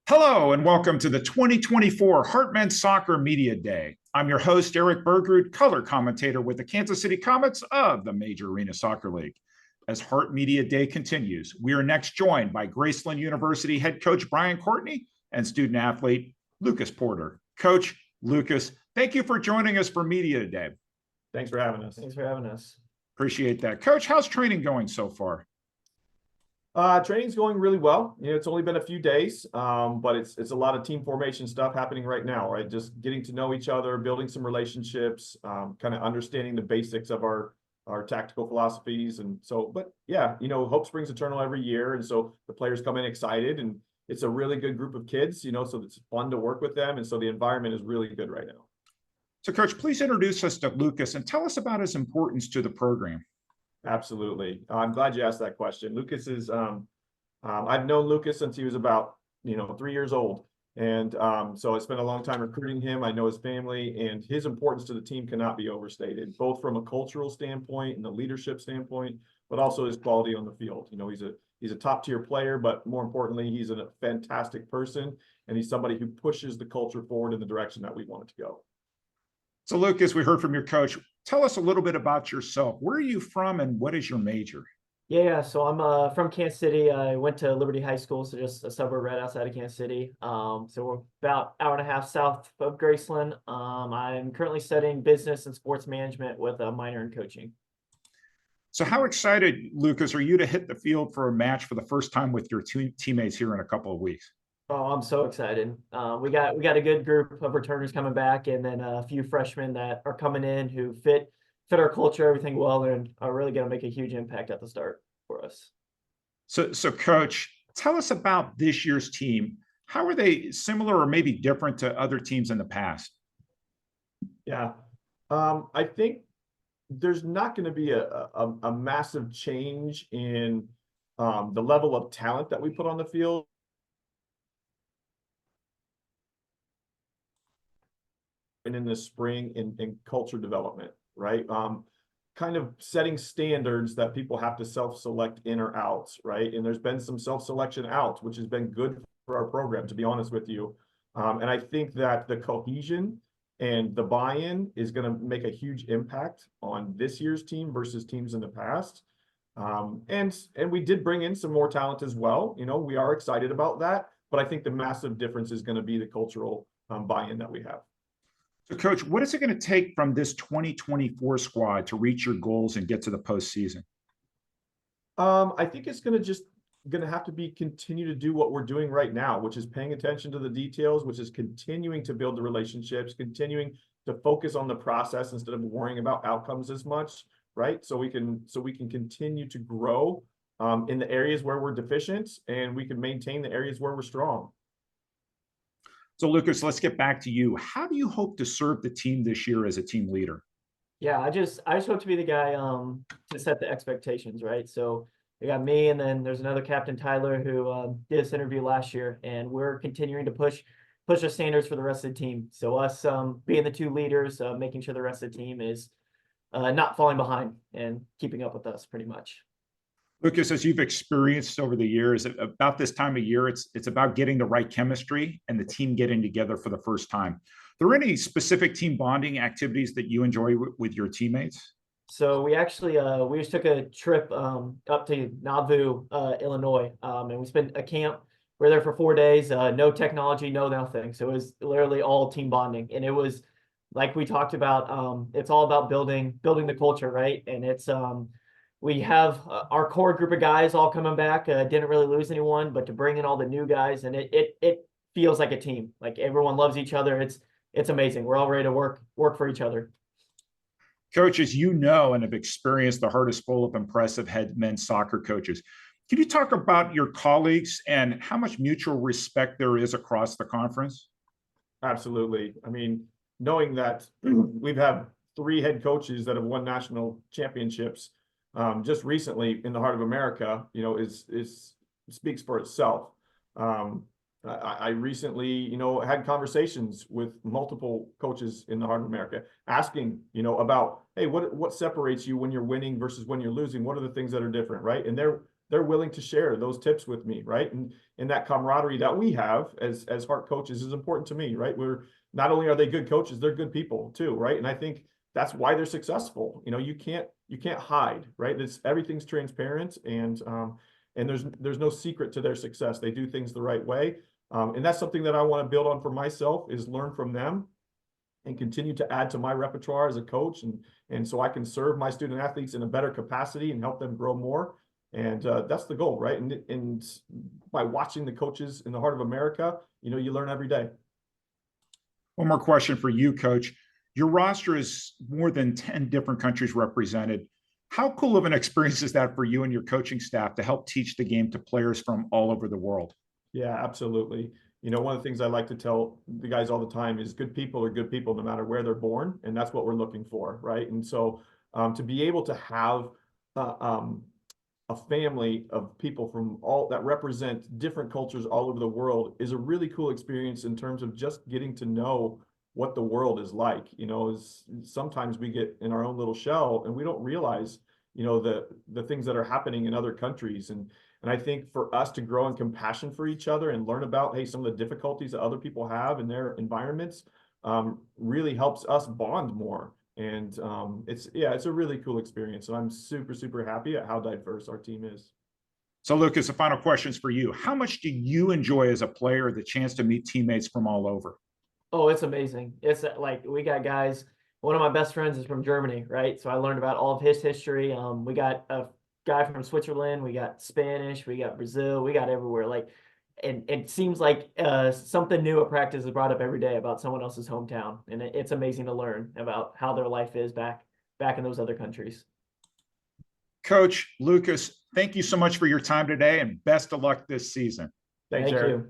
Hello and welcome to the 2024 Heartland Soccer Media Day. I'm your host, Eric Bergrud, color commentator with the Kansas City Comets of the Major Arena Soccer League. As Heart Media Day continues, we are next joined by Graceland University head coach Brian Courtney and student athlete Lucas Porter. Coach Lucas, thank you for joining us for Media Day. Thanks for having us. Thanks for having us. Appreciate that. Coach, how's training going so far? Training's going really well. It's only been a few days, but it's a lot of team formation stuff happening right now, right? Just getting to know each other, building some relationships, kind of understanding the basics of our tactical philosophies. And so, but yeah, hope springs eternal every year. And so the players come in excited, and it's a really good group of kids, so it's fun to work with them. And so the environment is really good right now. So Coach, please introduce us to Lucas and tell us about his importance to the program. Absolutely. I'm glad you asked that question. Lucas is, I've known Lucas since he was about, 3 years old. And so I spent a long time recruiting him. I know his family, and his importance to the team cannot be overstated, both from a cultural standpoint and a leadership standpoint, but also his quality on the field. He's a top tier player, but more importantly, he's a fantastic person, and he's somebody who pushes the culture forward in the direction that we want it to go. So Lucas, we heard from your coach. Tell us a little bit about yourself. Where are you from and what is your major? So I'm from Kansas City. I went to Liberty High School, so just a suburb right outside of Kansas City. So we're about an hour and a half south of Graceland. I'm currently studying business and sports management with a minor in coaching. So how excited, Lucas, are you to hit the field for a match for the first time with your teammates here in a couple of weeks? Oh, I'm so excited. We got a good group of returners coming back, and then a few freshmen that are coming in who fit our culture, everything well, and are really going to make a huge impact at the start for us. So Coach, tell us about this year's team. How are they similar or maybe different to other teams in the past? Yeah, I think there's not going to be a massive change in the level of talent that we put on the field. And in the spring in culture development, right? Kind of setting standards that people have to self-select in or out, right? And there's been some self-selection out, which has been good for our program, to be honest with you. And I think that the cohesion and the buy-in is going to make a huge impact on this year's team versus teams in the past. And we did bring in some more talent as well. We are excited about that, but I think the massive difference is going to be the cultural buy-in that we have. So, Coach, what is it going to take from this 2024 squad to reach your goals and get to the postseason? I think it's going to have to be continue to do what we're doing right now, which is paying attention to the details, which is continuing to build the relationships, continuing to focus on the process instead of worrying about outcomes as much, right? So we can continue to grow in the areas where we're deficient, and we can maintain the areas where we're strong. So, Lucas, let's get back to you. How do you hope to serve the team this year as a team leader? Yeah, I just hope to be the guy to set the expectations, right? So you got me, and then there's another captain, Tyler, who did this interview last year, and we're continuing to push the standards for the rest of the team. So us being the two leaders, making sure the rest of the team is not falling behind and keeping up with us pretty much. Lucas, as you've experienced over the years, about this time of year, it's about getting the right chemistry and the team getting together for the first time. Are there any specific team bonding activities that you enjoy with your teammates? So we actually we just took a trip up to Nauvoo, Illinois, and we spent a camp. We were there for 4 days. No technology, no nothing. So it was literally all team bonding, and it was like we talked about. It's all about building the culture, right? And it's we have our core group of guys all coming back. Didn't really lose anyone, but to bring in all the new guys, and it feels like a team. Like everyone loves each other. It's amazing. We're all ready to work for each other. Coach, as you know and have experienced the heart is full of impressive head men's soccer coaches. Can you talk about your colleagues and how much mutual respect there is across the conference? Absolutely. I mean, knowing that we've had 3 head coaches that have won national championships just recently in the heart of America, is speaks for itself. I recently, had conversations with multiple coaches in the heart of America, asking, about, hey, what separates you when you're winning versus when you're losing? What are the things that are different, right? And they're willing to share those tips with me, right? And that camaraderie that we have as Hart coaches is important to me, right? We're not only are they good coaches, they're good people too, right? And I think that's why they're successful. You know, you can't hide, right? Everything's transparent, and there's no secret to their success. They do things the right way. And that's something that I want to build on for myself, is learn from them and continue to add to my repertoire as a coach. And so I can serve my student athletes in a better capacity and help them grow more. And that's the goal, right? And by watching the coaches in the Heart of America, you know, you learn every day. One more question for you, Coach. Your roster is more than 10 different countries represented. How cool of an experience is that for you and your coaching staff to help teach the game to players from all over the world? Yeah, absolutely. You know, one of the things I like to tell the guys all the time is good people are good people no matter where they're born. And that's what we're looking for, right? And so to be able to have a family of people from all that represent different cultures all over the world is a really cool experience in terms of just getting to know what the world is like. You know, is sometimes we get in our own little shell and we don't realize, you know, the things that are happening in other countries. And I think for us to grow in compassion for each other and learn about, hey, some of the difficulties that other people have in their environments really helps us bond more. And it's a really cool experience. So I'm super, super happy at how diverse our team is. So, Lucas, the final question is for you. How much do you enjoy as a player the chance to meet teammates from all over? Oh, it's amazing. It's like we got guys. One of my best friends is from Germany, right? So I learned about all of his history. We got a guy from Switzerland, we got Spanish, we got Brazil, we got everywhere. Like, and it seems like something new at practice is brought up every day about someone else's hometown, and it's amazing to learn about how their life is back in those other countries. Coach Lucas, thank you so much for your time today, and best of luck this season. Thanks, Thank Eric. you.